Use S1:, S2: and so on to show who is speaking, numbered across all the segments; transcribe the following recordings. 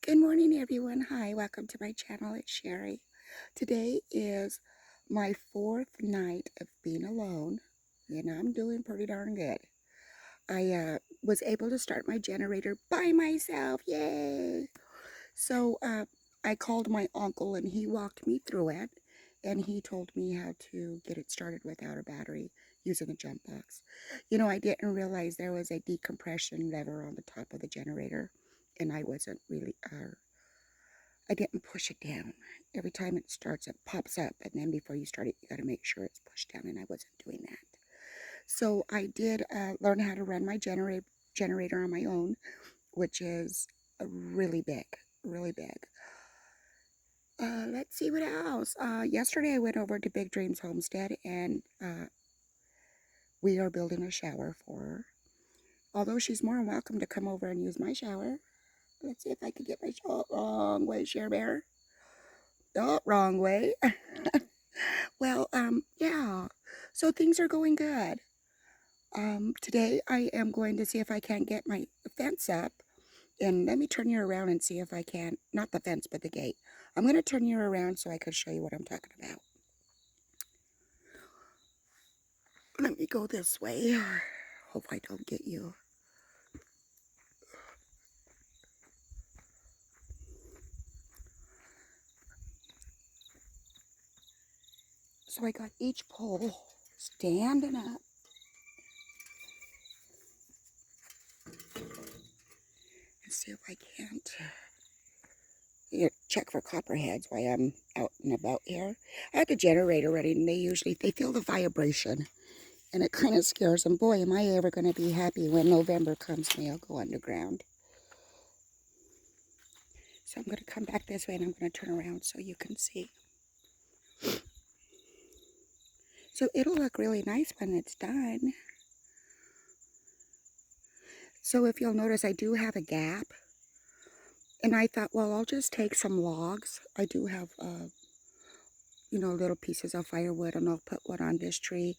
S1: Good morning, everyone. Hi, welcome to my channel. It's Sherry. Today is my fourth night of being alone, and I'm doing pretty darn good. I was able to start my generator by myself. Yay! So I called my uncle, and he walked me through it, and he told me how to get it started without a battery using the jump box. I didn't realize there was a decompression lever on the top of the generator, and I wasn't really I didn't push it down. Every time it starts, it pops up, and then before you start it, you got to make sure it's pushed down, and I wasn't doing that. So I did learn how to run my generator on my own, which is really big, really big. Let's see what else. Yesterday I went over to Big Dreams Homestead, and we are building a shower for her. Although she's more than welcome to come over and use my shower. Let's see if I can get my shower. Wrong way, Share Bear. Oh, wrong way. Well, yeah, so things are going good. Today I am going to see if I can get my fence up, and let me turn you around and see if I can, not the fence, but the gate. I'm going to turn you around so I can show you what I'm talking about. Let me go this way. Hope I don't get you. So I got each pole standing up. Let's see if I can't check for copperheads while I'm out and about here. I had the generator ready, and they feel the vibration, and it kind of scares them. Boy, am I ever going to be happy when November comes and they'll go underground. So I'm going to come back this way, and I'm going to turn around so you can see. So it'll look really nice when it's done. So if you'll notice, I do have a gap. And I thought, well, I'll just take some logs. I do have, little pieces of firewood, and I'll put one on this tree,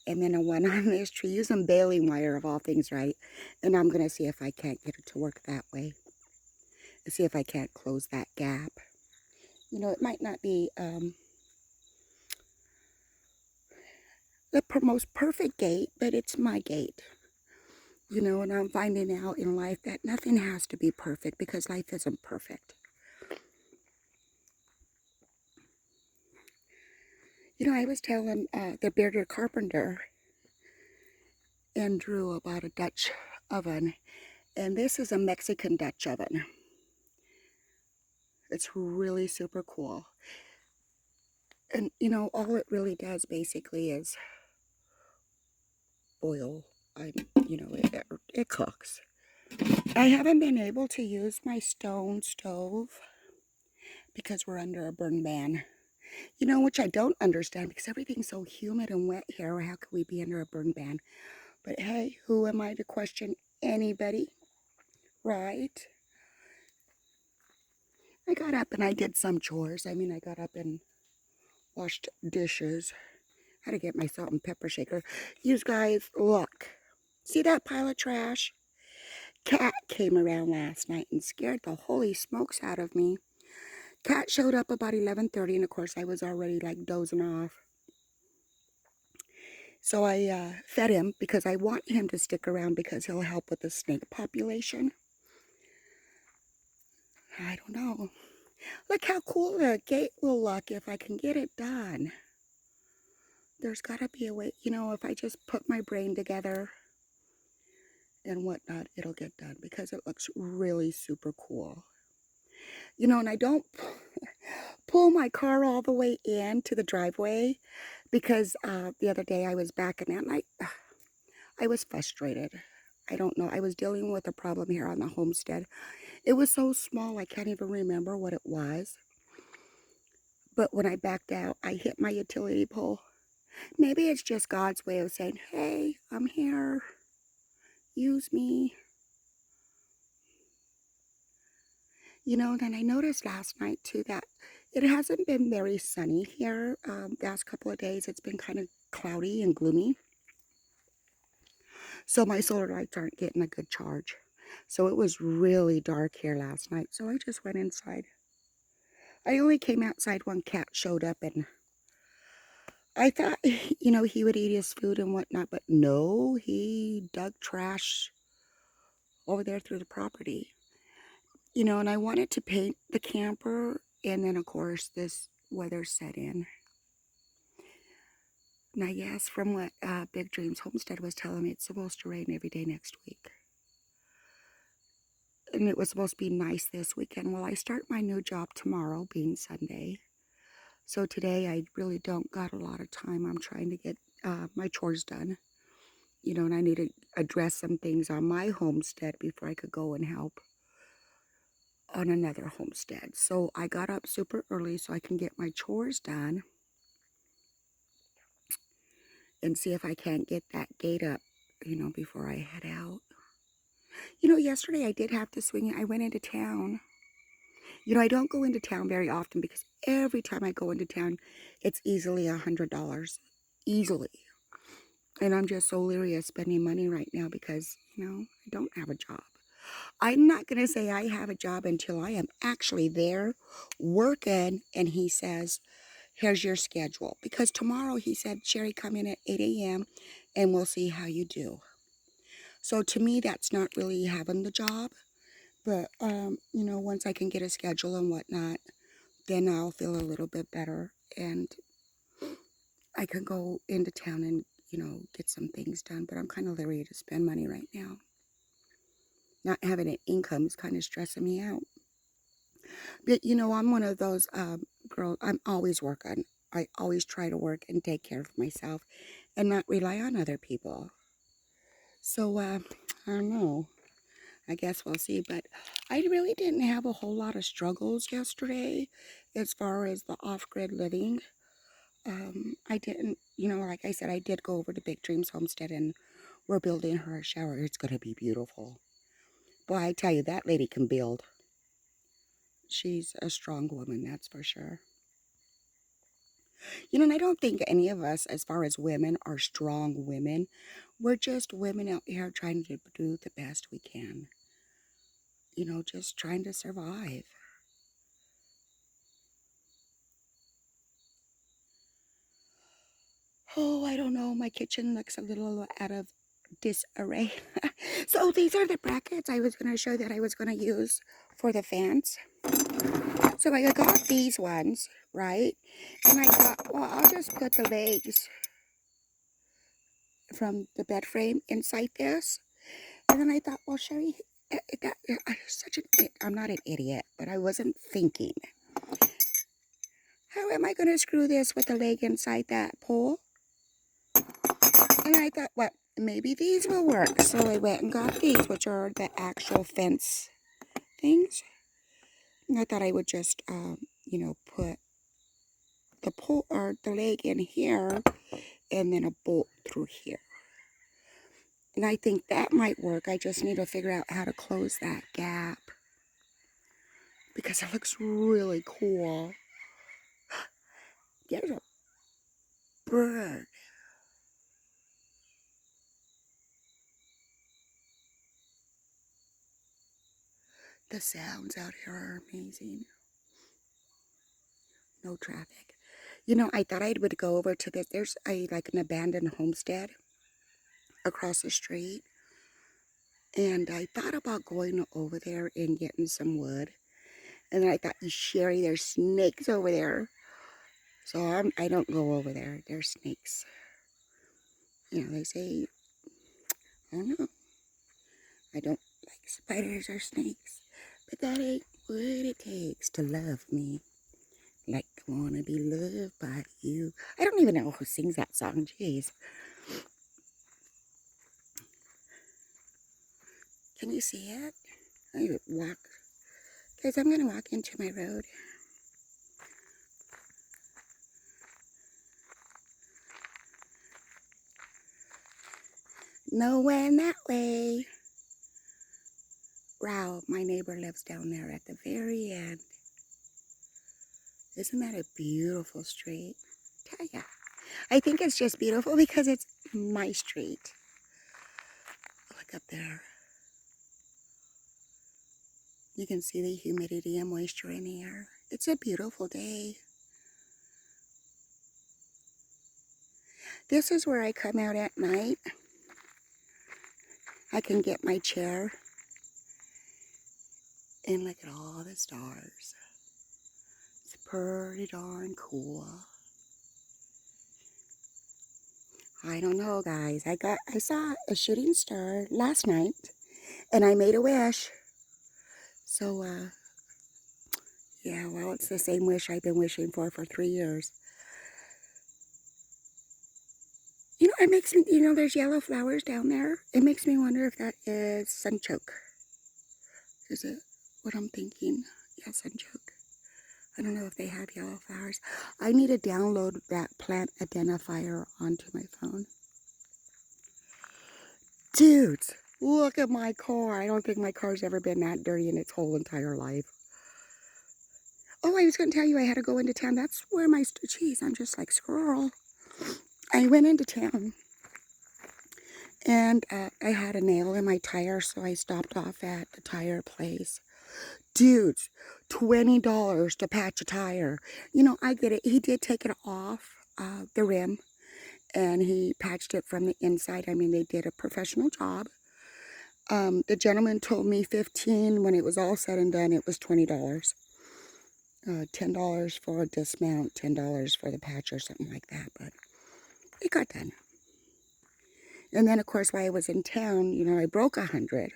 S1: and then one on this tree, using baling wire of all things, right? And I'm going to see if I can't get it to work that way. And see if I can't close that gap. It might not be the most perfect gate, but it's my gate. And I'm finding out in life that nothing has to be perfect, because life isn't perfect. I was telling the bearded carpenter Andrew about a Dutch oven, and this is a Mexican Dutch oven. It's really super cool. And all it really does basically is boil. It cooks. I haven't been able to use my stone stove because we're under a burn ban. Which I don't understand, because everything's so humid and wet here. How could we be under a burn ban? But hey, who am I to question anybody, right? I got up and I did some chores. I got up and washed dishes. Had to get my salt and pepper shaker. You guys, look. See that pile of trash? Cat came around last night and scared the holy smokes out of me. Cat showed up about 11:30, and of course I was already like dozing off. So I fed him, because I want him to stick around because he'll help with the snake population. I don't know. Look how cool the gate will look if I can get it done. There's got to be a way, if I just put my brain together and whatnot, it'll get done, because it looks really super cool. And I don't pull my car all the way into the driveway, because the other day I was backing out, and I was frustrated. I don't know. I was dealing with a problem here on the homestead. It was so small, I can't even remember what it was. But when I backed out, I hit my utility pole. Maybe it's just God's way of saying, hey, I'm here. Use me. Then I noticed last night, too, that it hasn't been very sunny here. The last couple of days, it's been kind of cloudy and gloomy. So my solar lights aren't getting a good charge. So it was really dark here last night. So I just went inside. I only came outside when Cat showed up, and I thought, he would eat his food and whatnot, but no, he dug trash over there through the property. And I wanted to paint the camper, and then of course this weather set in. Now, yes, from what Big Dreams Homestead was telling me, it's supposed to rain every day next week. And it was supposed to be nice this weekend. Well, I start my new job tomorrow, being Sunday. So today I really don't got a lot of time. I'm trying to get my chores done. And I need to address some things on my homestead before I could go and help on another homestead. So I got up super early so I can get my chores done and see if I can't get that gate up, before I head out. Yesterday I did have to swing it. I went into town. I don't go into town very often because every time I go into town, it's easily $100. Easily. And I'm just so leery of spending money right now because, I don't have a job. I'm not going to say I have a job until I am actually there working and he says, here's your schedule. Because tomorrow he said, Sherry, come in at 8 a.m. and we'll see how you do. So to me, that's not really having the job. But, once I can get a schedule and whatnot, then I'll feel a little bit better. And I can go into town and, get some things done. But I'm kind of leery to spend money right now. Not having an income is kind of stressing me out. But, I'm one of those girls, I'm always working. I always try to work and take care of myself and not rely on other people. So, I don't know. I guess we'll see. But I really didn't have a whole lot of struggles yesterday as far as the off-grid living. I didn't, like I said, I did go over to Big Dreams Homestead and we're building her a shower. It's going to be beautiful. Boy, I tell you, that lady can build. She's a strong woman, that's for sure. And I don't think any of us, as far as women, are strong women. We're just women out here trying to do the best we can. Just trying to survive. Oh, I don't know. My kitchen looks a little out of disarray. So these are the brackets I was going to show that I was going to use for the fence. So I got these ones, right? And I thought, well, I'll just put the legs from the bed frame inside this. And then I thought, well, Sherry, I'm not an idiot, but I wasn't thinking. How am I going to screw this with the leg inside that pole? And I thought, well, maybe these will work. So I went and got these, which are the actual fence things. And I thought I would just, put the pole or the leg in here and then a bolt through here. And I think that might work. I just need to figure out how to close that gap because it looks really cool. There's a bird. The sounds out here are amazing. No traffic. I thought I would go over to this. There's like an abandoned homestead across the street. And I thought about going over there and getting some wood. And then I thought, Sherry, there's snakes over there. So I don't go over there. There's snakes. They say, I don't know. I don't like spiders or snakes. But that ain't what it takes to love me. Like I wanna be loved by you. I don't even know who sings that song. Jeez. Can you see it? I walk. Guys, I'm gonna walk into my road. No one that way. Wow, my neighbor lives down there at the very end. Isn't that a beautiful street? Tell ya. I think it's just beautiful because it's my street. Look up there. You can see the humidity and moisture in the air. It's a beautiful day. This is where I come out at night. I can get my chair and look at all the stars. It's pretty darn cool. I don't know, guys. I saw a shooting star last night, and I made a wish. So, yeah, well, it's the same wish I've been wishing for 3 years. You know, it makes me, there's yellow flowers down there. It makes me wonder if that is sunchoke. Is it what I'm thinking? Yeah, sunchoke. I don't know if they have yellow flowers. I need to download that plant identifier onto my phone. Dudes, look at my car. I don't think my car's ever been that dirty in its whole entire life. Oh, I was going to tell you I had to go into town. That's where my, geez, I'm just like squirrel. I went into town. And I had a nail in my tire, so I stopped off at the tire place. Dudes, $20 to patch a tire. You know, I get it. He did take it off the rim, and he patched it from the inside. I mean, they did a professional job. The gentleman told me $15. When it was all said and done, it was $20. $10 for a dismount, $10 for the patch or something like that, but it got done. And then, of course, while I was in town, you know, I broke 100,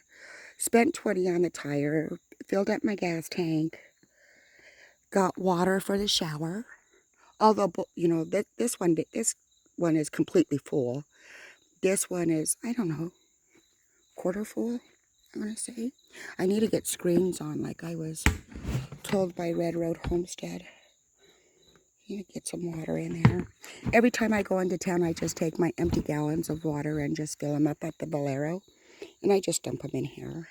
S1: spent 20 on the tire, filled up my gas tank, got water for the shower. Although, you know, this one is completely full. This one is, I don't know, quarter full, I want to say. I need to get screens on like I was told by Red Road Homestead. I need to get some water in there. Every time I go into town, I just take my empty gallons of water and just fill them up at the Bolero. And I just dump them in here.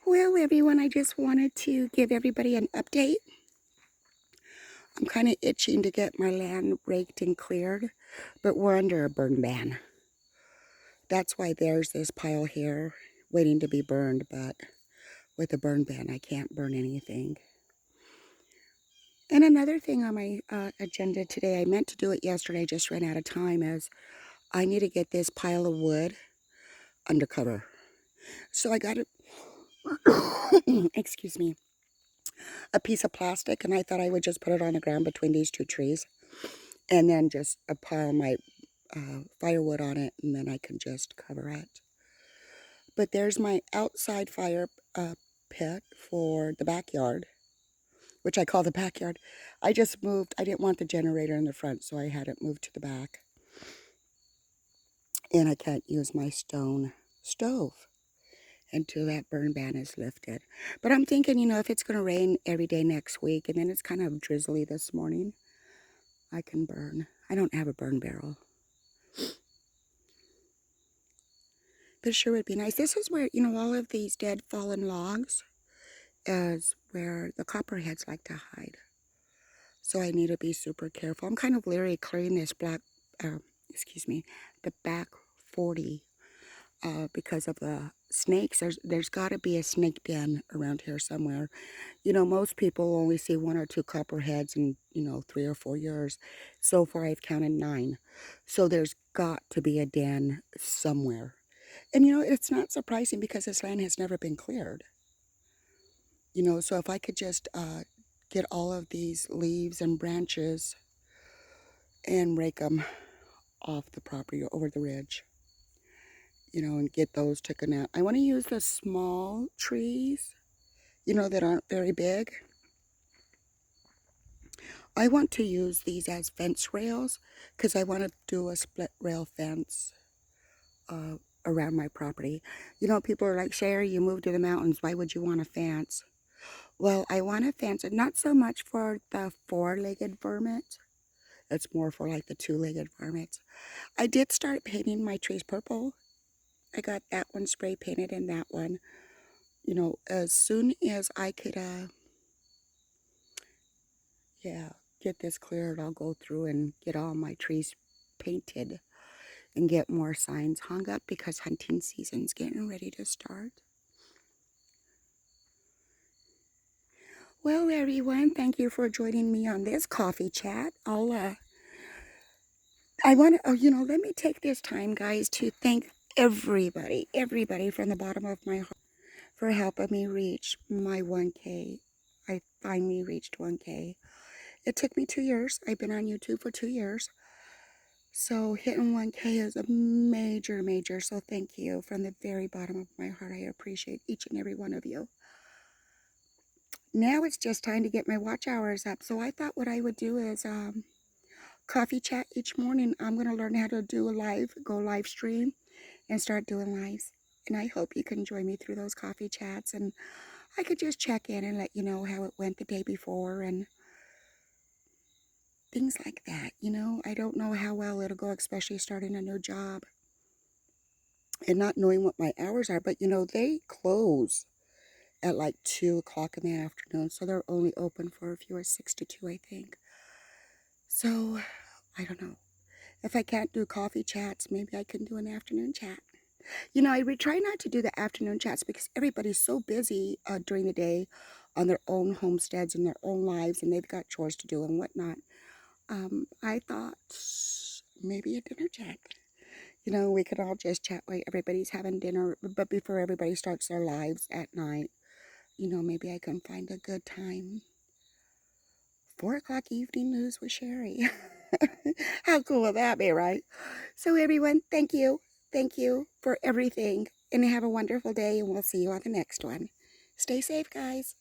S1: Well, everyone, I just wanted to give everybody an update. I'm kind of itching to get my land raked and cleared, but we're under a burn ban. That's why there's this pile here waiting to be burned, but with a burn ban, I can't burn anything. And another thing on my agenda today, I meant to do it yesterday, just ran out of time, is I need to get this pile of wood undercover. So I got excuse me, a piece of plastic, and I thought I would just put it on the ground between these two trees, and then just pile my firewood on it, and then I can just cover it. But there's my outside fire pit for the backyard, which I call the backyard. I just moved. I didn't want the generator in the front, so I had it moved to the back. And I can't use my stone stove until that burn ban is lifted. But I'm thinking, you know, if it's going to rain every day next week, and then it's kind of drizzly this morning, I can burn. I don't have a burn barrel. But it sure would be nice. This is where, you know, all of these dead fallen logs is where the copperheads like to hide. So I need to be super careful. I'm kind of leery clearing this the back 40 because of the snakes. There's got to be a snake den around here somewhere. You know, most people only see 1 or 2 copperheads in, you know, 3 or 4 years. So far I've counted 9. So there's got to be a den somewhere. And, you know, it's not surprising because this land has never been cleared. You know, so if I could just get all of these leaves and branches and rake them off the property over the ridge, you know, and get those taken out. I want to use the small trees, you know, that aren't very big. I want to use these as fence rails because I want to do a split rail fence around my property. You know, people are like, Sherry, you moved to the mountains. Why would you want a fence? Well, I want a fence, and not so much for the 4-legged varmint. It's more for like the 2-legged varmints. I did start painting my trees purple. I got that one spray painted and that one. You know, as soon as I could, get this cleared, I'll go through and get all my trees painted. and get more signs hung up because hunting season's getting ready to start. Well, everyone, thank you for joining me on this coffee chat. Let me take this time, guys, to thank everybody from the bottom of my heart for helping me reach my 1K. I finally reached 1K. It took me 2 years. I've been on YouTube for 2 years. So hitting 1K is a major. So thank you from the very bottom of my heart. I appreciate each and every one of you. Now it's just time to get my watch hours up. So I thought what I would do is coffee chat each morning. I'm going to learn how to do go live stream and start doing lives. And I hope you can join me through those coffee chats. And I could just check in and let you know how it went the day before and things like that. I don't know how well it'll go, especially starting a new job and not knowing what my hours are. But, they close at like 2 o'clock in the afternoon. So they're only open for a few hours, 6 to 2, I think. So I don't know. If I can't do coffee chats, maybe I can do an afternoon chat. I try not to do the afternoon chats because everybody's so busy during the day on their own homesteads and their own lives, and they've got chores to do and whatnot. I thought maybe a dinner chat. We could all just chat while everybody's having dinner, but before everybody starts their lives at night, maybe I can find a good time. 4 o'clock evening news with Sherry. How cool would that be, right? So everyone, thank you. Thank you for everything. And have a wonderful day, and we'll see you on the next one. Stay safe, guys.